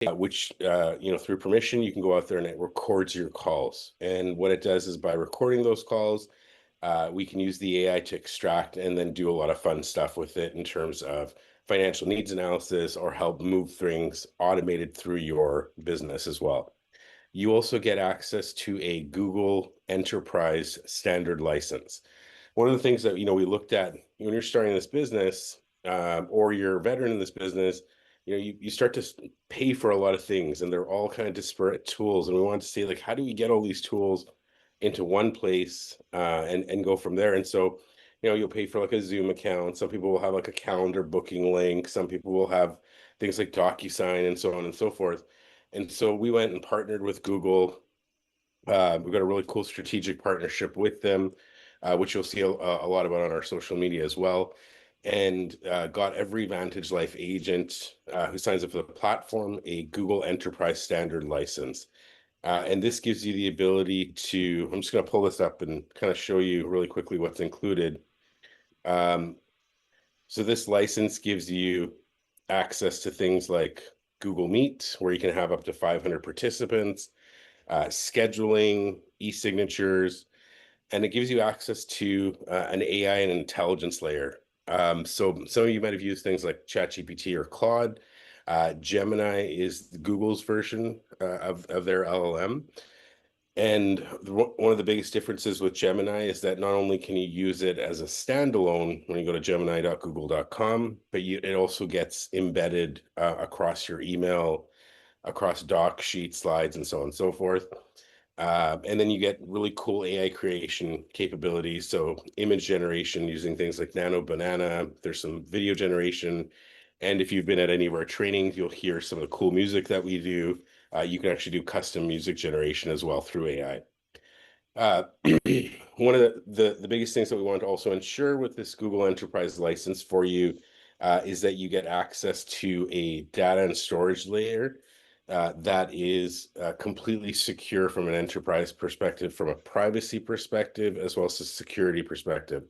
which, through permission, you can go out there and it records your calls. And what it does is by recording those calls, we can use the AI to extract and then do a lot of fun stuff with it in terms of financial needs analysis or help move things automated through your business as well. You also get access to a Google Enterprise Standard license. One of the things that we looked at when you're starting this business, or you're a veteran in this business, you start to pay for a lot of things, and they're all kind of disparate tools. And we want to see, like, how do we get all these tools into one place, and go from there? And so, you'll pay for like a Zoom account. Some people will have like a calendar booking link. Some people will have things like DocuSign and so on and so forth. And so we went and partnered with Google. We've got a really cool strategic partnership with them, which you'll see a lot about on our social media as well. And got every Vantage Life agent who signs up for the platform a Google Enterprise Standard license. And this gives you the ability to, I'm just going to pull this up and kind of show you really quickly what's included. Um, so this license gives you access to things like Google Meet, where you can have up to 500 participants, scheduling, e-signatures, and it gives you access to an AI and intelligence layer. So some of you might have used things like ChatGPT or Claude. Gemini is Google's version of their LLM. And one of the biggest differences with Gemini is that not only can you use it as a standalone when you go to gemini.google.com, but it also gets embedded across your email, across doc sheets, slides, and so on and so forth. And then you get really cool AI creation capabilities. So image generation using things like Nano Banana. There's some video generation. And if you've been at any of our trainings, you'll hear some of the cool music that we do. You can actually do custom music generation as well through AI. Uh, one of the biggest things that we want to also ensure with this Google Enterprise license for you is that you get access to a data and storage layer that is completely secure from an enterprise perspective, from a privacy perspective, as well as a security perspective.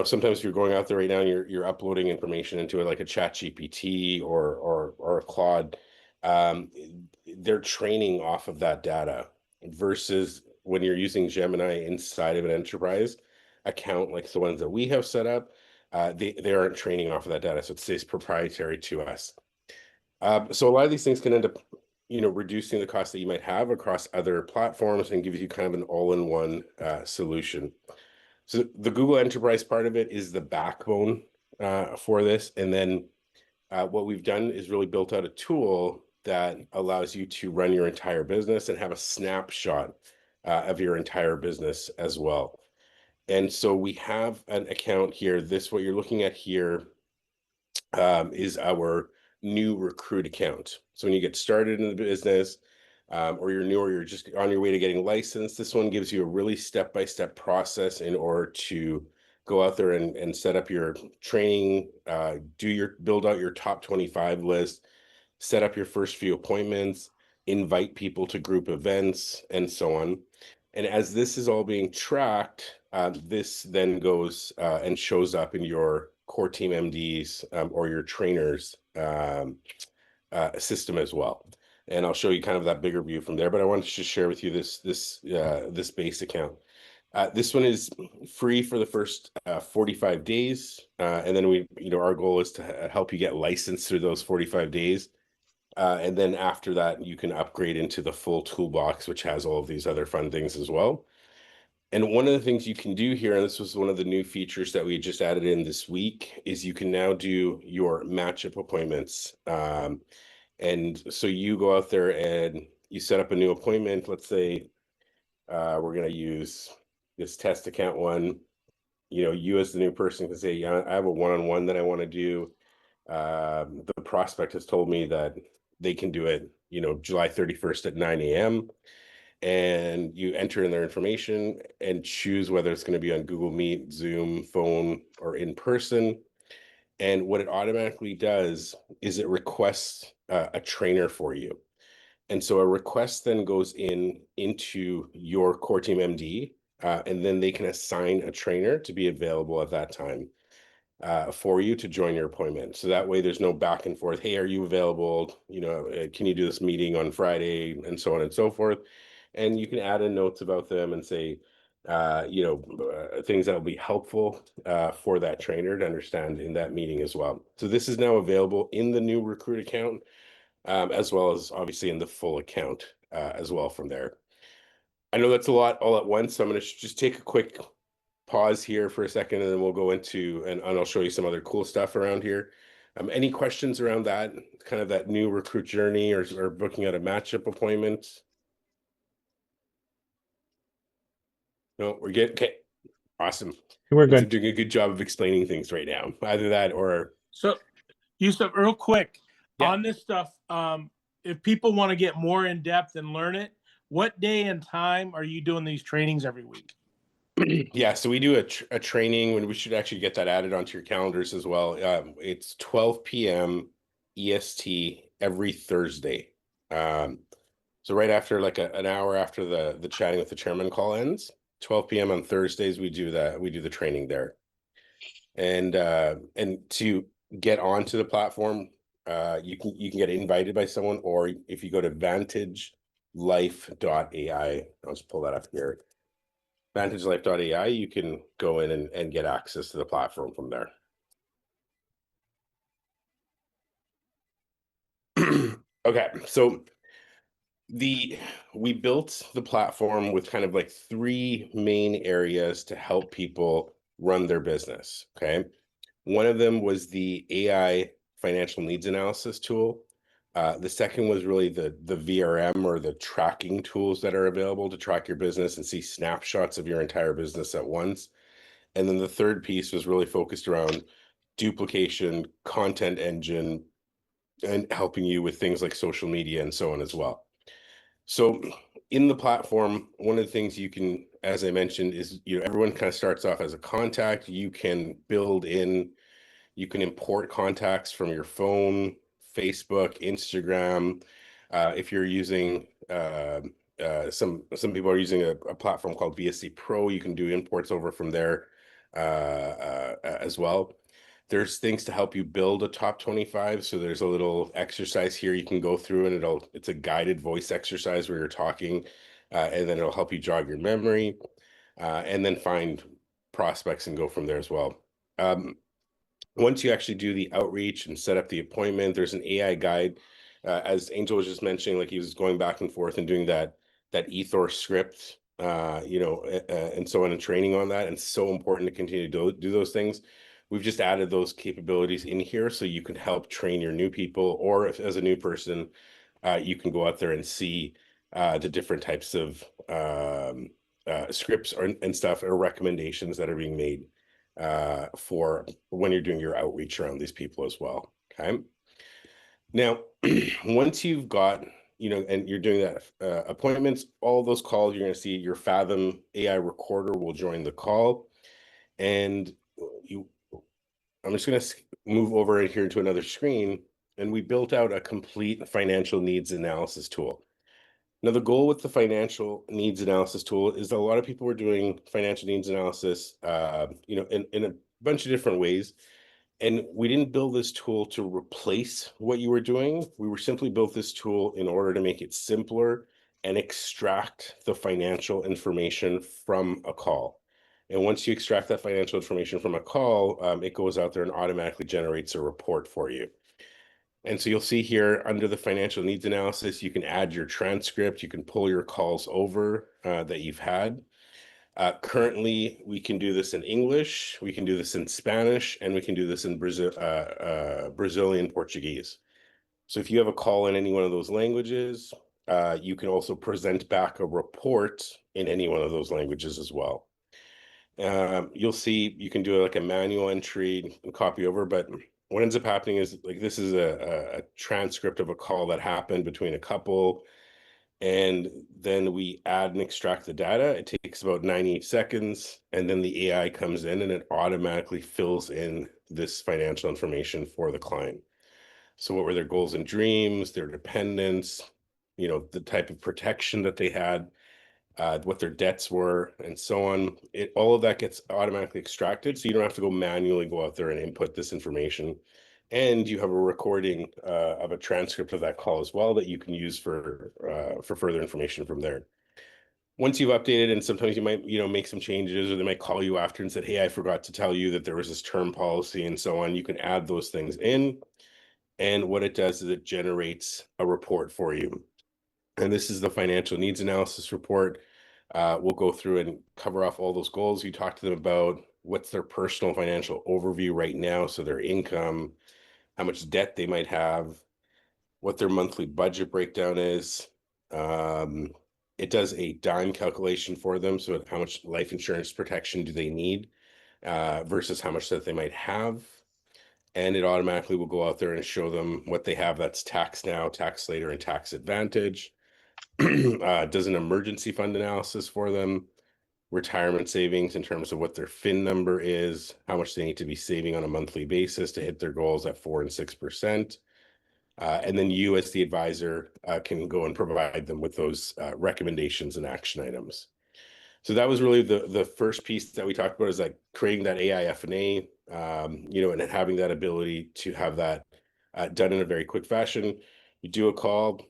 Sometimes if you're going out there right now and you're uploading information into it, like a Chat GPT or a Claude, um, they're training off of that data versus when you're using Gemini inside of an enterprise account, like the ones that we have set up, they aren't training off of that data, so it stays proprietary to us. So a lot of these things can end up, reducing the cost that you might have across other platforms and give you kind of an all-in-one solution. So the Google Enterprise part of it is the backbone for this. And then what we've done is really built out a tool that allows you to run your entire business and have a snapshot of your entire business as well. And so we have an account here. What you're looking at here is our new recruit account. So when you get started in the business, or you're new, or you're just on your way to getting licensed, this one gives you a really step-by-step process in order to go out there and set up your training, build out your top 25 list, set up your first few appointments, invite people to group events, and so on. And as this is all being tracked, this then goes and shows up in your core team MDs or your trainers system as well. And I'll show you kind of that bigger view from there. But I wanted to just share with you this base account. This one is free for the first 45 days. And then our goal is to help you get licensed through those 45 days. And then after that, you can upgrade into the full toolbox, which has all of these other fun things as well. And one of the things you can do here, and this was one of the new features that we just added in this week, is you can now do your matchup appointments. And so you go out there and you set up a new appointment. Let's say we're going to use this test account one. You as the new person can say, yeah, I have a one-on-one that I want to do. The prospect has told me that they can do it, July 31st at 9 a.m. And you enter in their information and choose whether it's going to be on Google Meet, Zoom, phone, or in person. And what it automatically does is it requests a trainer for you. And so a request then goes into your core team MD, and then they can assign a trainer to be available at that time. for you to join your appointment. So that way there's no back and forth. Hey, are you available? Can you do this meeting on Friday, and so on and so forth. And you can add in notes about them and say, things that will be helpful for that trainer to understand in that meeting as well. So this is now available in the new Recruit account, as well as obviously in the full account as well from there. I know that's a lot all at once, so I'm going to just take a quick pause here for a second, and then we'll go into, and I'll show you some other cool stuff around here. Any questions around that, kind of that new recruit journey, or booking out a matchup appointment? No, we're good. Okay, awesome. We're They're good. doing a good job of explaining things right now. Either that or So, Yousuf, real quick yeah. on this stuff, if people want to get more in depth and learn it, what day and time are you doing these trainings every week? Yeah, so we do a training when we should actually get that added onto your calendars as well. It's 12 p.m. EST every Thursday. So right after, like an hour after the chatting with the chairman call ends, 12 p.m. on Thursdays, we do the training there. And to get onto the platform, you can get invited by someone, or if you go to vantagelife.ai, I'll just pull that up here. VantageLife.ai, you can go in and get access to the platform from there. Okay, so we built the platform with kind of like three main areas to help people run their business. Okay, one of them was the AI financial needs analysis tool. The second was really the VRM, or the tracking tools that are available to track your business and see snapshots of your entire business at once. And then the third piece was really focused around duplication, content engine, and helping you with things like social media and so on as well. So in the platform, one of the things you can, as I mentioned, is, everyone kind of starts off as a contact. You can you can import contacts from your phone, Facebook, Instagram. If you're using, some people are using a platform called VSC Pro, you can do imports over from there as well. There's things to help you build a top 25. So there's a little exercise here you can go through, and it's a guided voice exercise where you're talking, and then it'll help you jog your memory, and then find prospects and go from there as well. Once you actually do the outreach and set up the appointment, there's an AI guide. As Angel was just mentioning, like he was going back and forth and doing that Ethos script, and so on, and training on that. And it's so important to continue to do those things. We've just added those capabilities in here so you can help train your new people, or if as a new person, you can go out there and see the different types of scripts and stuff, or recommendations that are being made for when you're doing your outreach around these people as well. Okay. Now, once you've got, and you're doing that appointments, all those calls, you're going to see your Fathom AI recorder will join the call. And I'm just going to move over here to another screen, and we built out a complete financial needs analysis tool. Now, the goal with the financial needs analysis tool is that a lot of people were doing financial needs analysis, in a bunch of different ways. And we didn't build this tool to replace what you were doing. We were simply built this tool in order to make it simpler and extract the financial information from a call. And once you extract that financial information from a call, it goes out there and automatically generates a report for you. And so you'll see here under the financial needs analysis, you can add your transcript, you can pull your calls over that you've had. Currently, we can do this in English, we can do this in Spanish, and we can do this in Brazilian Portuguese. So if you have a call in any one of those languages, you can also present back a report in any one of those languages as well. You'll see you can do like a manual entry and copy over, but what ends up happening is, like, this is a transcript of a call that happened between a couple, and then we add and extract the data. It takes about 90 seconds, and then the AI comes in and it automatically fills in this financial information for the client. So what were their goals and dreams, their dependents, the type of protection that they had, what their debts were, and so on. All of that gets automatically extracted, so you don't have to manually go out there and input this information. And you have a recording of a transcript of that call as well that you can use for further information from there. Once you've updated, and sometimes you might, make some changes, or they might call you after and said, "Hey, I forgot to tell you that there was this term policy," and so on. You can add those things in, and what it does is it generates a report for you. And this is the financial needs analysis report. We'll go through and cover off all those goals you talked to them about. What's their personal financial overview right now? So their income, how much debt they might have, what their monthly budget breakdown is. Um, it does a dime calculation for them. So how much life insurance protection do they need versus how much that they might have. And it automatically will go out there and show them what they have that's tax now, tax later, and tax advantage. Does an emergency fund analysis for them, retirement savings in terms of what their FIN number is, how much they need to be saving on a monthly basis to hit their goals at 4 and 6%. And then you, as the advisor, can go and provide them with those recommendations and action items. So that was really the first piece that we talked about, is like creating that AI FNA, and having that ability to have that done in a very quick fashion. You do a call,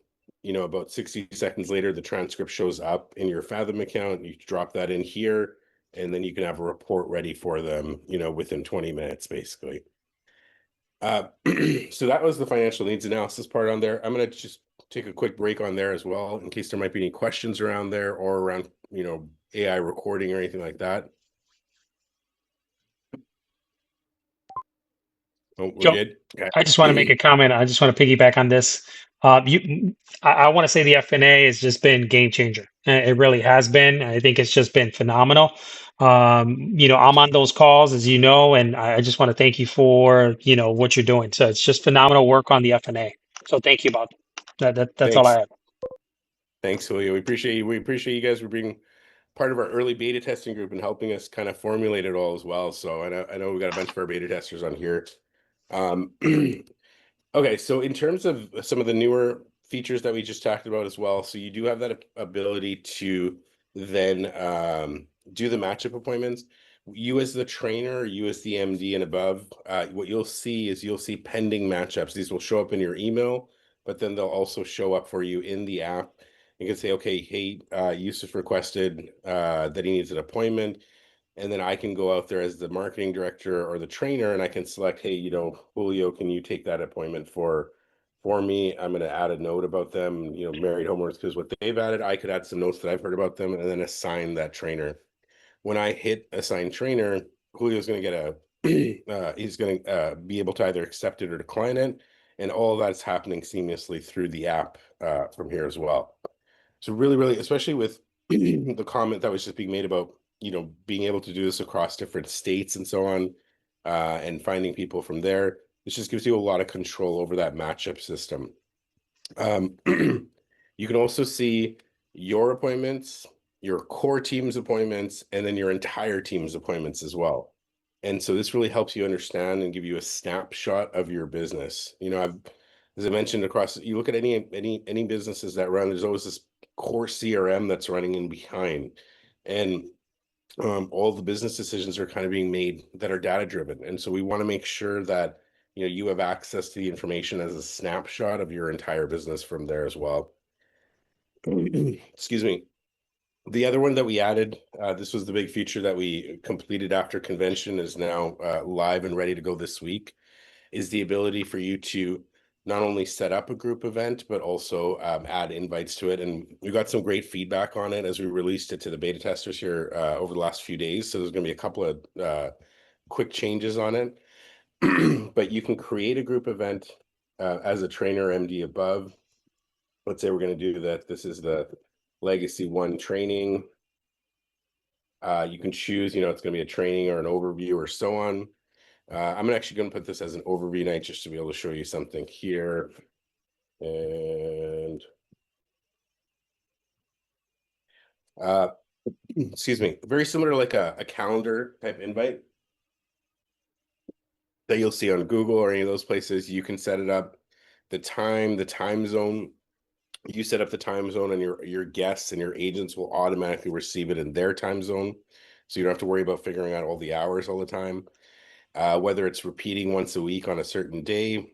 about 60 seconds later, the transcript shows up in your Fathom account. You drop that in here, and then you can have a report ready for them, within 20 minutes, basically. So that was the financial needs analysis part on there. I'm going to just take a quick break on there as well, in case there might be any questions around there or around, AI recording or anything like that. Oh, we're Joe, good. Okay. I just want to make a comment. I just want to piggyback on this. I want to say the FNA has just been game changer. It really has been. I think it's just been phenomenal. I'm on those calls, as you know, and I just want to thank you for, what you're doing. So it's just phenomenal work on the FNA. So thank you about that. That's all I Thanks. have. Thanks, Julio. We appreciate you. We appreciate you guys for being part of our early beta testing group and helping us kind of formulate it all as well. So I know we got a bunch of our beta testers on here. Um, Okay, so in terms of some of the newer features that we just talked about as well, so you do have that ability to then do the matchup appointments. You as the trainer, you as the MD and above, what you'll see is you'll see pending matchups. These will show up in your email, but then they'll also show up for you in the app. You can say, okay, hey, Yousuf requested that he needs an appointment. And then I can go out there as the marketing director or the trainer, and I can select, hey, Julio, can you take that appointment for me? I'm going to add a note about them, married homeowners, because what they've added, I could add some notes that I've heard about them, and then assign that trainer. When I hit assign trainer, Julio's going to get he's going to be able to either accept it or decline it, and all of that's happening seamlessly through the app from here as well. So really, really, especially with the comment that was just being made about, being able to do this across different states and so on, and finding people from there, this just gives you a lot of control over that matchup system. You can also see your appointments, your core team's appointments, and then your entire team's appointments as well. And so this really helps you understand and give you a snapshot of your business. As I mentioned, you look at any businesses that run, there's always this core CRM that's running in behind. And all the business decisions are kind of being made that are data driven. And so we want to make sure that you have access to the information as a snapshot of your entire business from there as well. Excuse me. The other one that we added, this was the big feature that we completed after convention, is now live and ready to go this week, is the ability for you to not only set up a group event, but also add invites to it. And we got some great feedback on it as we released it to the beta testers here over the last few days. So there's going to be a couple of quick changes on it. But you can create a group event as a trainer MD above. Let's say we're going to do that. This is the Legacy 1 training. You can choose, it's going to be a training or an overview or so on. I'm actually going to put this as an overview night just to be able to show you something here. And excuse me, very similar to like a calendar type invite that you'll see on Google or any of those places. You can set it up, the time zone, You set up the time zone, and your guests and your agents will automatically receive it in their time zone. So you don't have to worry about figuring out all the hours all the time. Whether it's repeating once a week on a certain day.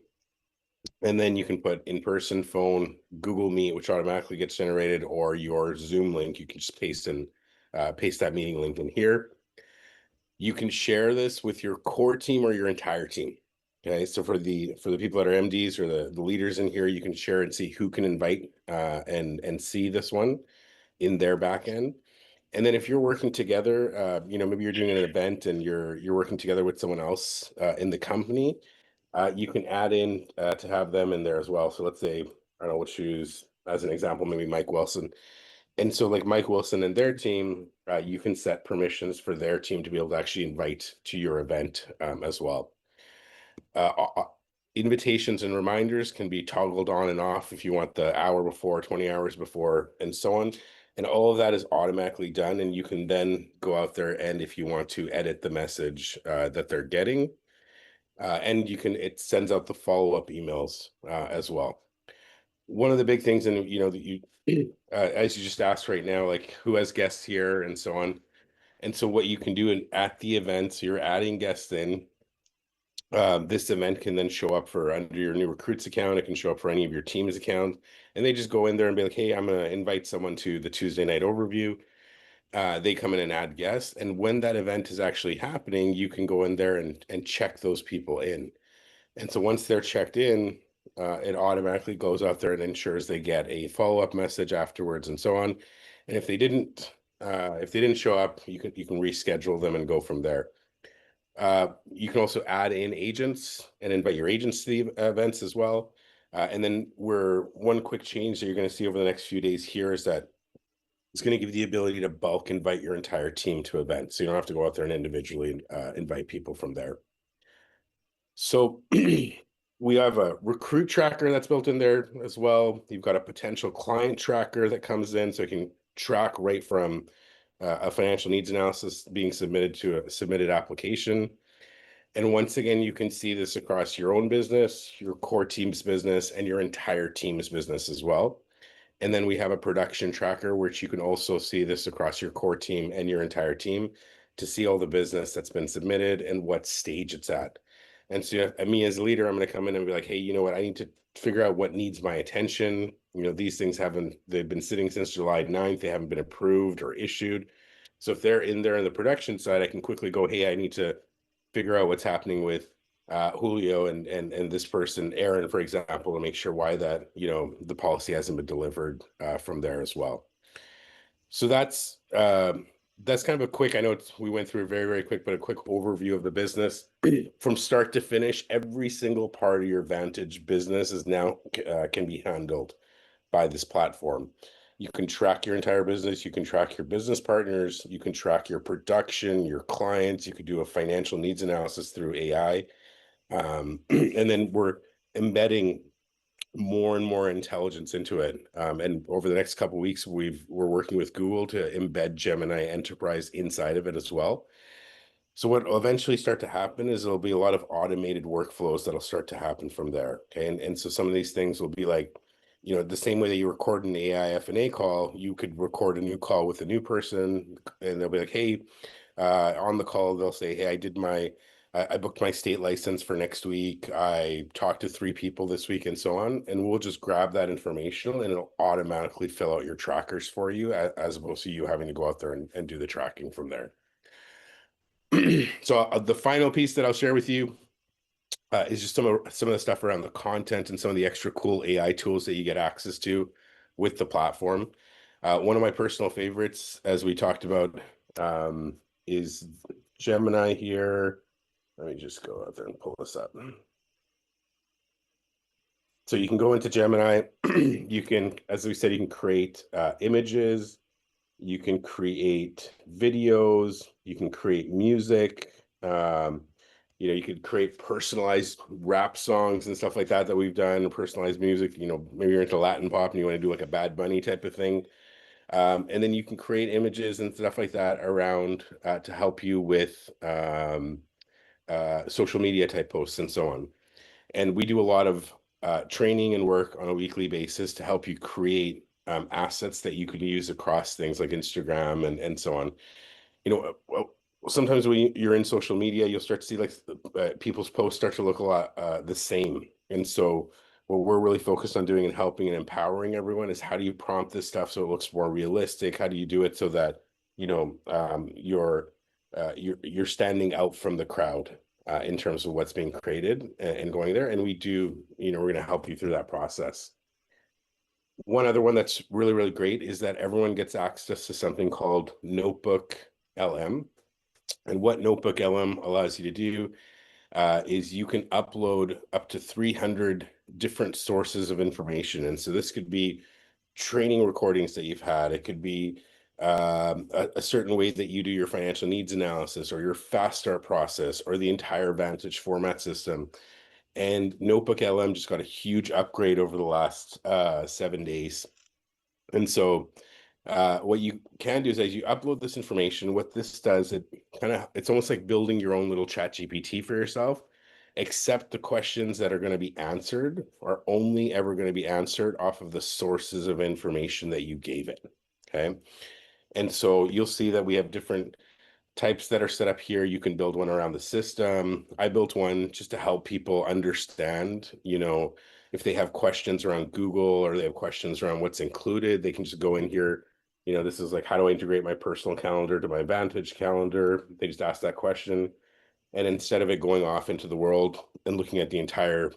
And then you can put in-person, phone, Google Meet, which automatically gets generated, or your Zoom link. You can just paste that meeting link in here. You can share this with your core team or your entire team. Okay, so for the people that are MDs or the leaders in here, you can share and see who can invite and see this one in their back end. And then if you're working together, maybe you're doing an event and you're working together with someone else in the company, you can add in to have them in there as well. So let's say, I don't know, we'll choose as an example, maybe Mike Wilson. And so like Mike Wilson and their team, you can set permissions for their team to be able to actually invite to your event as well. Invitations and reminders can be toggled on and off if you want the hour before, 20 hours before, and so on. And all of that is automatically done. And you can then go out there and if you want to edit the message that they're getting, and it sends out the follow-up emails as well. One of the big things, and that you, as you just asked right now, like who has guests here and so on. And so what you can do at the event, so you're adding guests in, this event can then show up for under your new recruits account. It can show up for any of your team's accounts, and they just go in there and be like, hey, I'm going to invite someone to the Tuesday night overview. They come in and add guests. And when that event is actually happening, you can go in there and check those people in. And so once they're checked in, it automatically goes out there and ensures they get a follow-up message afterwards and so on. And if they didn't show up, you can reschedule them and go from there. You can also add in agents and invite your agents to the events as well. And then one quick change that you're going to see over the next few days here is that it's going to give you the ability to bulk invite your entire team to events. So you don't have to go out there and individually invite people from there. So we have a recruit tracker that's built in there as well. You've got a potential client tracker that comes in, so you can track right from a financial needs analysis being submitted to a submitted application. And once again, you can see this across your own business, your core team's business, and your entire team's business as well. And then we have a production tracker, which you can also see this across your core team and your entire team to see all the business that's been submitted and what stage it's at. And so me as a leader, I'm going to come in and be like, hey, you know what? I need to figure out what needs my attention. These things they've been sitting since July 9th. They haven't been approved or issued. So if they're in there on the production side, I can quickly go, hey, I need to figure out what's happening with Julio and this person, Aaron, for example, to make sure why that, the policy hasn't been delivered from there as well. So that's kind of a quick, I know we went through very, very quick, but a quick overview of the business. From start to finish, every single part of your Vantage business is now can be handled by this platform. You can track your entire business. You can track your business partners. You can track your production, your clients. You could do a financial needs analysis through AI. And then we're embedding more and more intelligence into it. And over the next couple of weeks, we're working with Google to embed Gemini Enterprise inside of it as well. So what will eventually start to happen is there'll be a lot of automated workflows that'll start to happen from there. Okay. And so some of these things will be like, the same way that you record an AI F&A call, you could record a new call with a new person and they'll be like, hey, on the call, they'll say, hey, I booked my state license for next week. I talked to 3 people this week and so on. And we'll just grab that information and it'll automatically fill out your trackers for you as opposed to you having to go out there and do the tracking from there. So the final piece that I'll share with you is just some of the stuff around the content and some of the extra cool AI tools that you get access to with the platform. One of my personal favorites, as we talked about, is Gemini here. Let me just go out there and pull this up. So you can go into Gemini. You can, as we said, you can create images. You can create videos. You can create music. You could create personalized rap songs and stuff like that we've done, personalized music. Maybe you're into Latin pop and you want to do like a Bad Bunny type of thing. And then you can create images and stuff like that around to help you with social media type posts and so on. And we do a lot of training and work on a weekly basis to help you create assets that you can use across things like Instagram and so on. Well, sometimes when you're in social media, you'll start to see like people's posts start to look a lot the same. And so what we're really focused on doing and helping and empowering everyone is how do you prompt this stuff so it looks more realistic? How do you do it so that, you're standing out from the crowd in terms of what's being created and going there. And we're going to help you through that process. One other one that's really, really great is that everyone gets access to something called Notebook LM. And what Notebook LM allows you to do is you can upload up to 300 different sources of information. And so this could be training recordings that you've had. It could be a certain way that you do your financial needs analysis or your fast start process or the entire Vantage format system. And Notebook LM just got a huge upgrade over the last 7 days. And so what you can do is as you upload this information, what this does, it's almost like building your own little chat GPT for yourself, except the questions that are going to be answered are only ever going to be answered off of the sources of information that you gave it. Okay. And so you'll see that we have different types that are set up here. You can build one around the system. I built one just to help people understand, if they have questions around Google or they have questions around what's included, they can just go in here. This is like, how do I integrate my personal calendar to my Vantage calendar? They just ask that question. And instead of it going off into the world and looking at the entire,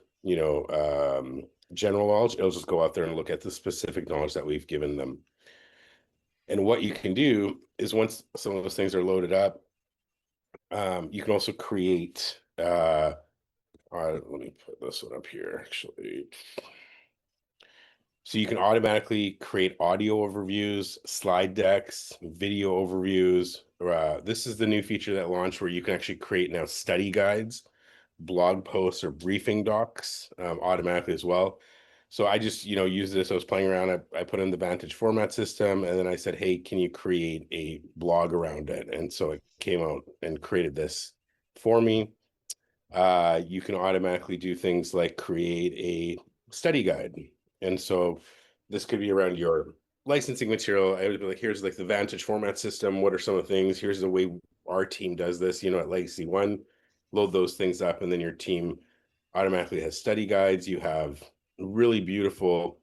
general knowledge, it'll just go out there and look at the specific knowledge that we've given them. And what you can do is once some of those things are loaded up, you can also create, let me put this one up here, actually. So you can automatically create audio overviews, slide decks, video overviews. This is the new feature that launched where you can actually create now study guides, blog posts, or briefing docs automatically as well. So I just, use this. I was playing around. I put in the Vantage format system, and then I said, hey, can you create a blog around it? And so it came out and created this for me. You can automatically do things like create a study guide. And so this could be around your licensing material. I would be like, here's like the Vantage format system. What are some of the things? Here's the way our team does this, at Legacy One. Load those things up, and then your team automatically has study guides. You have really beautiful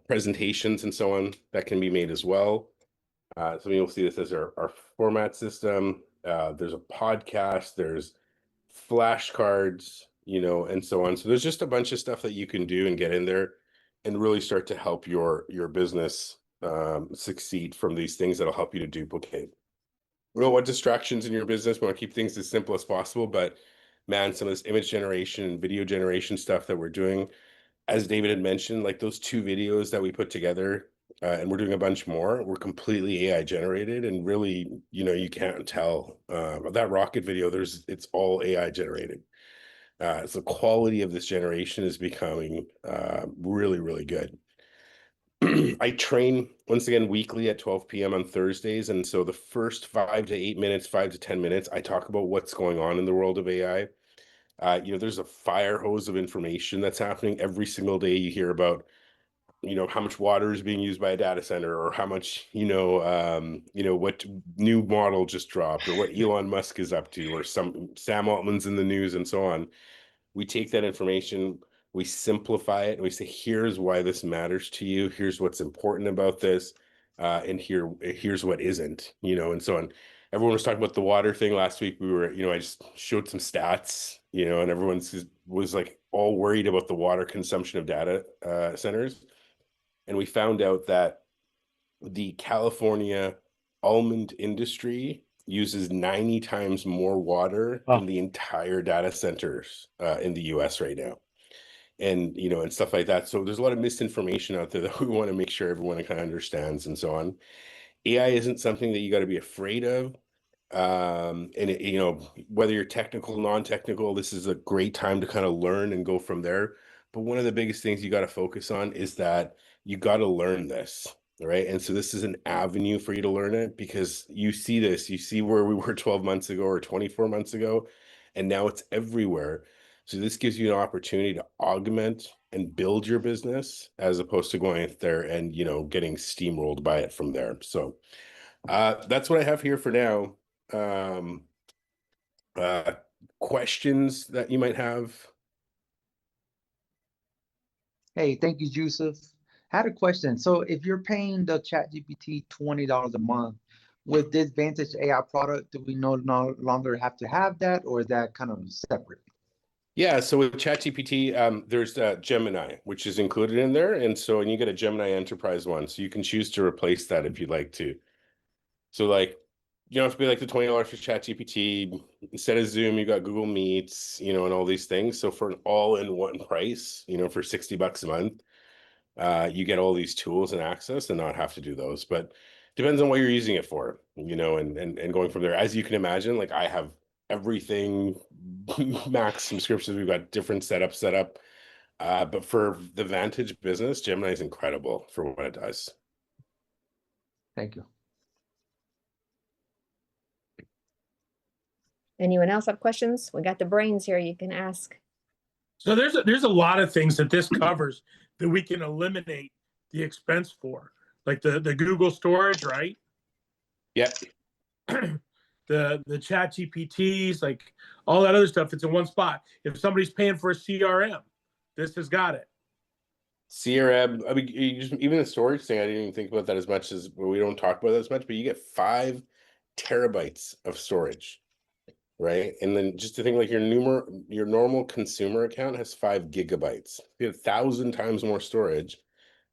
presentations and so on that can be made as well. So you'll see this as our format system. There's a podcast, there's flashcards, and so on. So there's just a bunch of stuff that you can do and get in there and really start to help your business succeed from these things that'll help you to duplicate. We don't want distractions in your business. We want to keep things as simple as possible, but man, some of this image generation and video generation stuff that we're doing, as David had mentioned, like those 2 videos that we put together, and we're doing a bunch more, were completely AI generated, and really, you can't tell that rocket video. It's all AI generated. So the quality of this generation is becoming really, really good. I train once again weekly at 12 p.m. on Thursdays, and so the first 5 to 8 minutes, 5 to 10 minutes, I talk about what's going on in the world of AI. There's a fire hose of information that's happening every single day. You hear about, how much water is being used by a data center, or how much, what new model just dropped, or what Elon Musk is up to, or some Sam Altman's in the news, and so on. We take that information, we simplify it, and we say, here's why this matters to you. Here's what's important about this, and here's what isn't, and so on. Everyone was talking about the water thing last week. I just showed some stats, and everyone was like all worried about the water consumption of data centers. And we found out that the California almond industry uses 90 times more water than Wow. the entire data centers in the US right now. And, and stuff like that. So there's a lot of misinformation out there that we want to make sure everyone kind of understands and so on. AI isn't something that you got to be afraid of. And whether you're technical, non-technical, this is a great time to kind of learn and go from there. But one of the biggest things you got to focus on is that you got to learn this, right? And so this is an avenue for you to learn it, because you see where we were 12 months ago or 24 months ago, and now it's everywhere. So this gives you an opportunity to augment and build your business as opposed to going out there and, getting steamrolled by it from there. So that's what I have here for now. Um, uh, Questions that you might have? Hey, thank you, Yousuf. I had a question. So if you're paying the ChatGPT $20 a month, with this Vantage AI product, do we no longer have to have that, or is that kind of separate? Yeah, so with ChatGPT, there's Gemini, which is included in there. And you get a Gemini Enterprise one. So you can choose to replace that if you'd like to. So like you don't have to pay like the $20 for ChatGPT. Instead of Zoom, you got Google Meets, and all these things. So for an all-in-one price, for $60 a month, you get all these tools and access and not have to do those. But depends on what you're using it for, and going from there. As you can imagine, like I have everything max subscriptions. We've got different setups set up. But for the Vantage business, Gemini is incredible for what it does. Thank you. Anyone else have questions? We got the brains here. You can ask. So there's a lot of things that this covers that we can eliminate the expense for, like the Google storage, right? Yeah. The chat GPTs, like all that other stuff, it's in one spot. If somebody's paying for a CRM, this has got it. CRM, I mean, even the storage thing, I didn't even think about that as much as we don't talk about that as much, but you get 5 terabytes of storage, right? And then just to think like your normal consumer account has 5 gigabytes. You have 1,000 times more storage.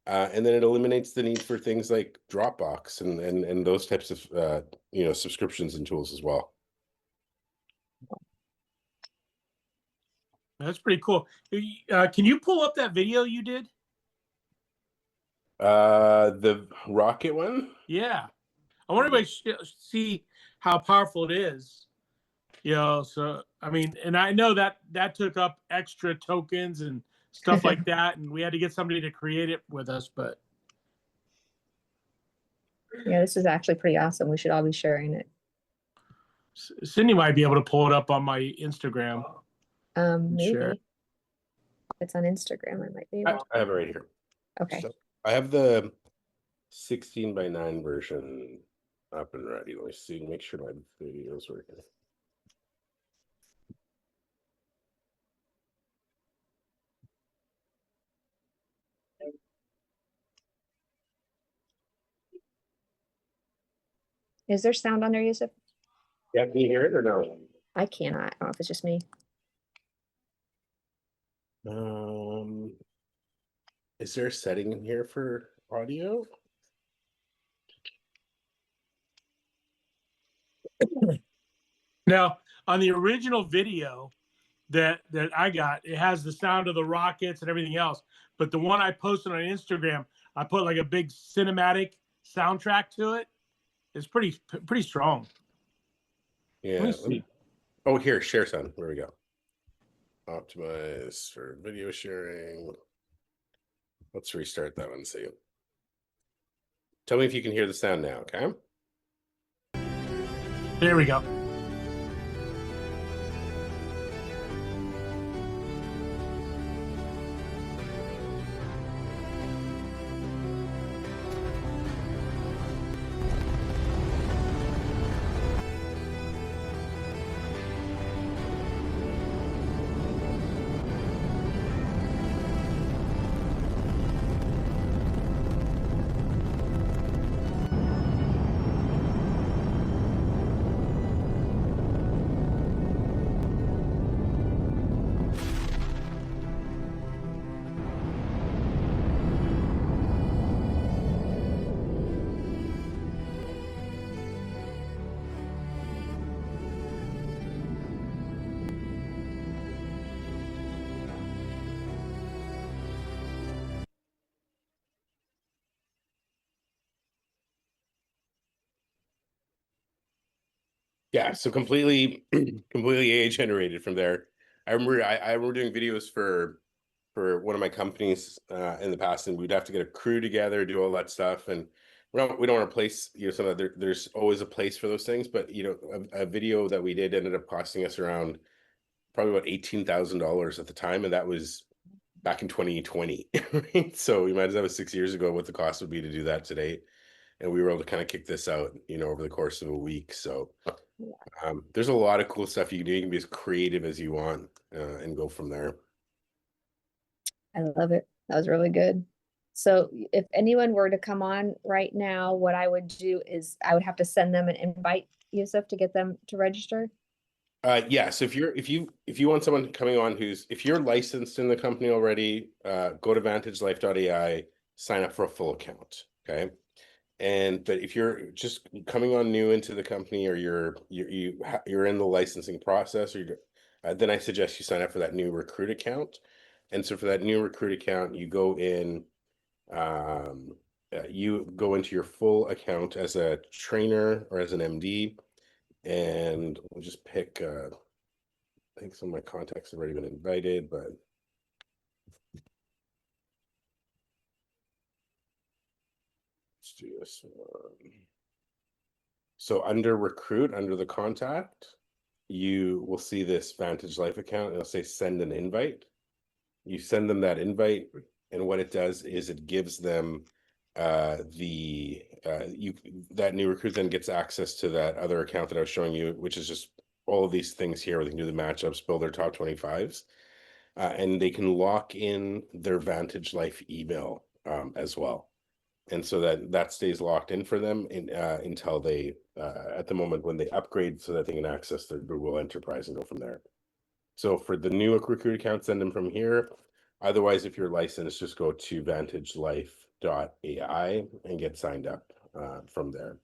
And then it eliminates the need for things like Dropbox and those types of subscriptions and tools as well. That's pretty cool. Can you pull up that video you did? The Rocket one? Yeah. I want everybody to see how powerful it is. So I mean, and I know that took up extra tokens and stuff like that, and we had to get somebody to create it with us, but Yeah, this is actually pretty awesome. We should all be sharing it. Cindy might be able to pull it up on my Instagram. Maybe. Sure. If it's on Instagram, I might be able to. I have it right here. Okay. So I have the 16:9 version up and ready. Let me see, make sure my video is working. Is there sound on there, Yousuf? Yeah, can you hear it or no? I cannot. I don't know if it's just me. Is there a setting in here for audio? Now, on the original video that I got, it has the sound of the rockets and everything else. But the one I posted on Instagram, I put like a big cinematic soundtrack to it. It's pretty strong. Yeah. Oh, here, share sound. There we go. Optimize for video sharing. Let's restart that one. See. Tell me if you can hear the sound now, okay? There we go. Yeah, so completely AI generated from there. I remember doing videos for one of my companies in the past, and we'd have to get a crew together, do all that stuff, and we don't want to place some of there's always a place for those things, but a video that we did ended up costing us around probably about $18,000 at the time, and that was back in 2020. Right? So you might as well have 6 years ago what the cost would be to do that today. And we were able to kind of kick this out, over the course of a week. So there's a lot of cool stuff you can do. You can be as creative as you want and go from there. I love it. That was really good. So if anyone were to come on right now, what I would do is I would have to send them an invite, Yousuf, to get them to register. Yeah. So if you want someone coming on if you're licensed in the company already, go to vantagelife.ai, sign up for a full account. Okay. But if you're just coming on new into the company, or you're in the licensing process, then I suggest you sign up for that new recruit account. And so for that new recruit account, you go in, you go into your full account as a trainer or as an MD, and we'll just pick. I think some of my contacts have already been invited, but let's do this one. So under recruit, under the contact, you will see this Vantage Life account. It'll say send an invite. You send them that invite, and what it does is it gives them that new recruit then gets access to that other account that I was showing you, which is just all of these things here where they can do the matchups, build their top 25s, and they can lock in their Vantage Life email as well. And so that stays locked in for them until they at the moment when they upgrade, so that they can access their Google Enterprise and go from there. So for the new recruit account, send them from here. Otherwise, if you're licensed, just go to vantagelife.ai and get signed up from there.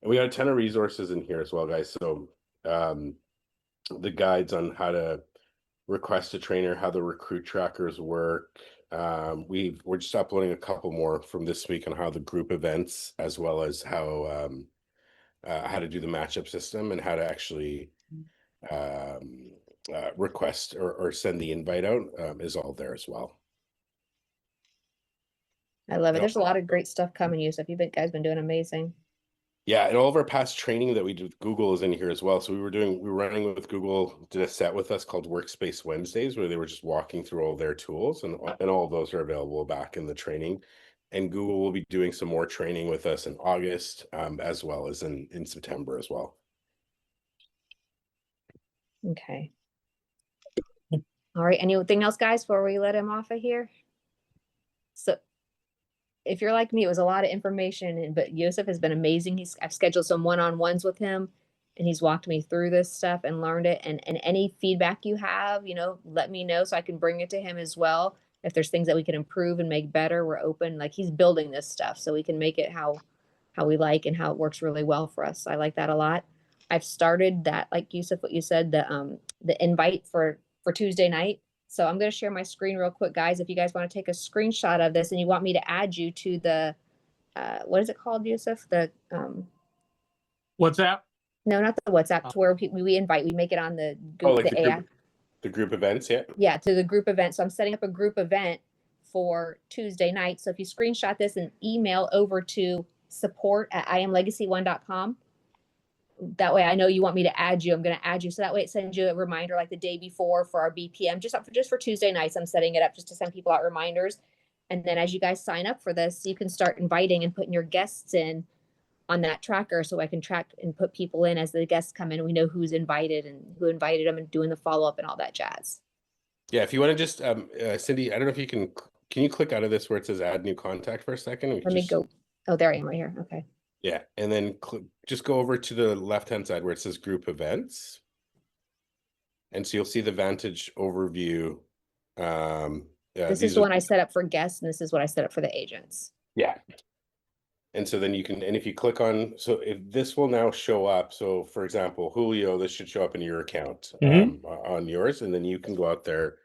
And we got a ton of resources in here as well, guys. So the guides on how to request a trainer, how the recruit trackers work. We're just uploading a couple more from this week on how the group events, as well as how to do the matchup system and how to actually request or send the invite out is all there as well. I love it. There's a lot of great stuff coming, Yousuf. You guys been doing amazing. Yeah, and all of our past training that we did with Google is in here as well. So we were running with Google, did a set with us called Workspace Wednesdays, where they were just walking through all their tools, and all of those are available back in the training. And Google will be doing some more training with us in August, as well as in September as well. Okay. All right. Anything else, guys, before we let him off of here? So if you're like me, it was a lot of information, but Yousuf has been amazing. I've scheduled some one-on-ones with him, and he's walked me through this stuff and learned it. And any feedback you have, let me know so I can bring it to him as well. If there's things that we can improve and make better, we're open. Like, he's building this stuff so we can make it how we like and how it works really well for us. I like that a lot. I've started that, like Yousuf, what you said, the invite for Tuesday night. So I'm going to share my screen real quick, guys. If you guys want to take a screenshot of this and you want me to add you to the, what is it called, Yousuf? The WhatsApp? No, not the WhatsApp. To where we invite, we make it on the Google, like the AI. The group events, yeah. Yeah, to the group event. So I'm setting up a group event for Tuesday night. So if you screenshot this and email over to support@iamlegacy1.com, that way I know you want me to add you. I'm going to add you. So that way it sends you a reminder like the day before for our BPM, just for Tuesday nights. I'm setting it up just to send people out reminders. And then as you guys sign up for this, you can start inviting and putting your guests in on that tracker, so I can track and put people in as the guests come in. We know who's invited and who invited them, and doing the follow-up and all that jazz. Yeah, if you want to just, Cindy, I don't know if you can you click out of this where it says add new contact for a second? Let me go. Oh, there I am right here. Okay. Yeah, and then just go over to the left-hand side where it says group events. And so you'll see the Vantage overview. This is the one I set up for guests, and this is what I set up for the agents. Yeah. And so then you can, and if you click on, so if this will now show up, so for example, Julio, this should show up in your account on yours, and then you can go out there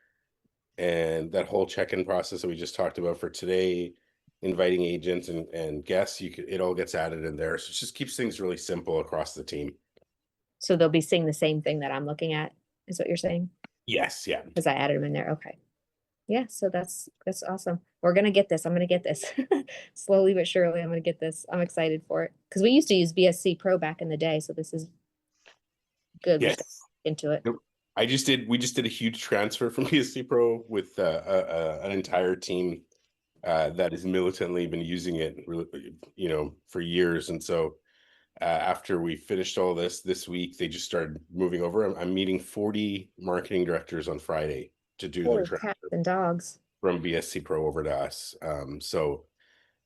and that whole check-in process that we just talked about for today, inviting agents and guests, it all gets added in there. So it just keeps things really simple across the team. So they'll be seeing the same thing that I'm looking at, is what you're saying? Yes, yeah. Because I added them in there. Okay. Yeah, so that's awesome. We're gonna get this. I'm gonna get this. Slowly but surely, I'm gonna get this. I'm excited for it. Because we used to use BSC Pro back in the day, so this is good. Yes. Into it. We just did a huge transfer from BSC Pro with an entire team that has militantly been using it, you know, for years. And so after we finished all this week, they just started moving over. I'm meeting 40 marketing directors on Friday to do their Holy cats transfer and dogs. from BSC Pro over to us. So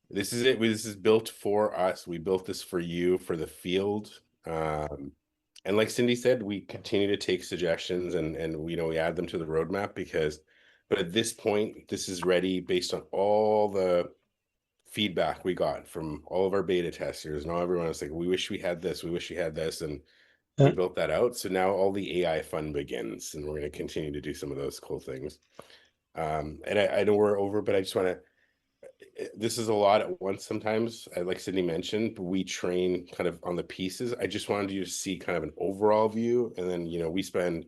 this is it. This is built for us. We built this for you, for the field. And like Cindy said, we continue to take suggestions and you know, we add them to the roadmap but at this point, this is ready based on all the feedback we got from all of our beta testers. And all everyone was like, we wish we had this, we wish we had this. And we built that out. So now all the AI fun begins, and we're going to continue to do some of those cool things. And I know we're over, but I just want to, this is a lot at once sometimes. Like Sydney mentioned, we train kind of on the pieces. I just wanted you to see kind of an overall view. And then, you know, we spend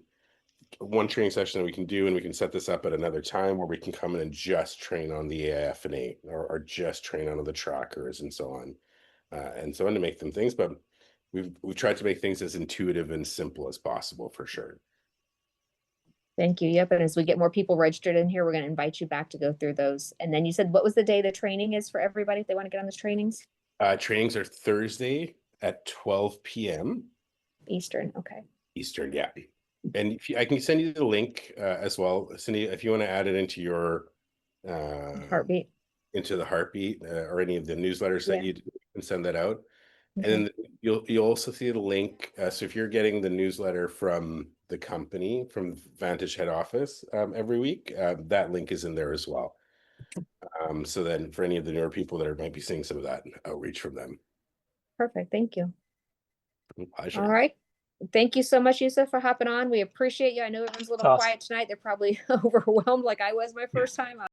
one training session that we can do, and we can set this up at another time where we can come in and just train on the AIF&A or just train on the trackers and so on. And so on to make them things, but we've tried to make things as intuitive and simple as possible for sure. Thank you. Yep. And as we get more people registered in here, we're going to invite you back to go through those. And then you said, what was the day the training is for everybody if they want to get on those trainings? Trainings are Thursday at 12 p.m. Eastern. Okay. Eastern, yeah. And if I can send you the link as well, Cindy, if you want to add it into your Heartbeat. into the Heartbeat or any of the newsletters that you do, and send that out. Okay. And then you'll also see the link. So if you're getting the newsletter from the company, from Vantage head office every week, that link is in there as well. So then for any of the newer people that might be seeing some of that outreach from them. Perfect. Thank you. Pleasure. All right. Thank you so much, Yousuf, for hopping on. We appreciate you. I know everyone's a little Awesome. quiet tonight. They're probably overwhelmed like I was my first time.